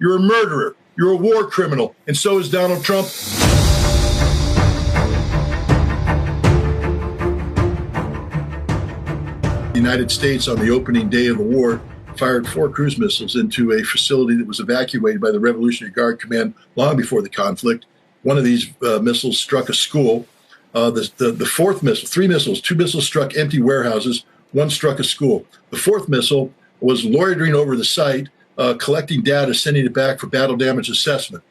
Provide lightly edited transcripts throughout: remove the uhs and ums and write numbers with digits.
You're a murderer. You're a war criminal. And so is Donald Trump. The United States, on the opening day of the war, fired 4 cruise missiles into a facility that was evacuated by the Revolutionary Guard Command long before the conflict. One of these missiles struck a school. The fourth missile, 3 missiles, 2 missiles struck empty warehouses, 1 struck a school. The 4th missile was loitering over the site, collecting data, sending it back for battle damage assessment.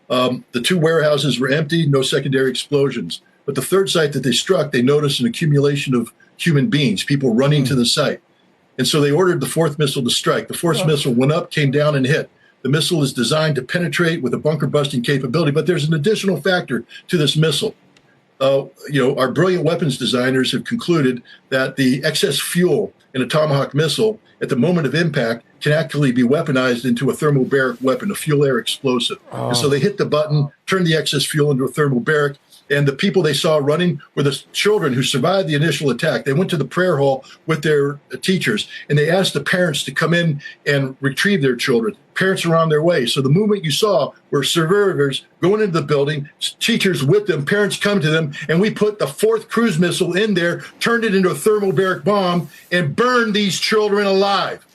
The 2 warehouses were empty, no secondary explosions. But the 3rd site that they struck, they noticed an accumulation of human beings, people running to the site. And so they ordered the 4th missile to strike. The 4th missile went up, came down, and hit. The missile is designed to penetrate with a bunker-busting capability, but there's an additional factor to this missile. Our brilliant weapons designers have concluded that the excess fuel in a Tomahawk missile at the moment of impact can actually be weaponized into a thermobaric weapon, a fuel-air explosive. And so they hit the button, turned the excess fuel into a thermobaric, and the people they saw running were the children who survived the initial attack. They went to the prayer hall with their teachers, and they asked the parents to come in and retrieve their children. Parents are on their way. So the movement you saw were survivors going into the building, teachers with them, parents come to them, and we put the 4th cruise missile in there, turned it into a thermobaric bomb, and burned these children alive.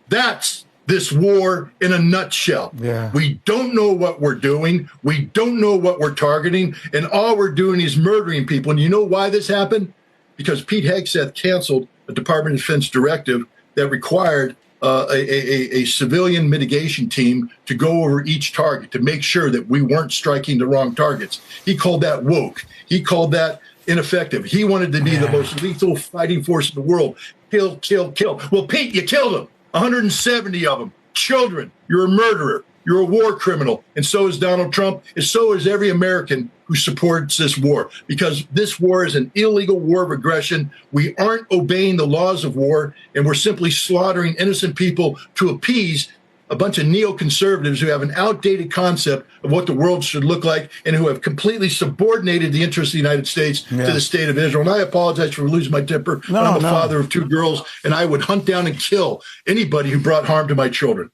That's this war in a nutshell. Yeah. We don't know what we're doing. We don't know what we're targeting. And all we're doing is murdering people. And you know why this happened? Because Pete Hegseth canceled a Department of Defense directive that required a civilian mitigation team to go over each target to make sure that we weren't striking the wrong targets. He called that woke. He called that ineffective. He wanted to be the most lethal fighting force in the world. Kill, kill, kill. Well, Pete, you killed them. 170 of them, children. You're a murderer. You're a war criminal. And so is Donald Trump. And so is every American who supports this war, because this war is an illegal war of aggression. We aren't obeying the laws of war, and we're simply slaughtering innocent people to appease a bunch of neoconservatives who have an outdated concept of what the world should look like and who have completely subordinated the interests of the United States to the state of Israel. And I apologize for losing my temper. I'm a father of 2 girls, and I would hunt down and kill anybody who brought harm to my children.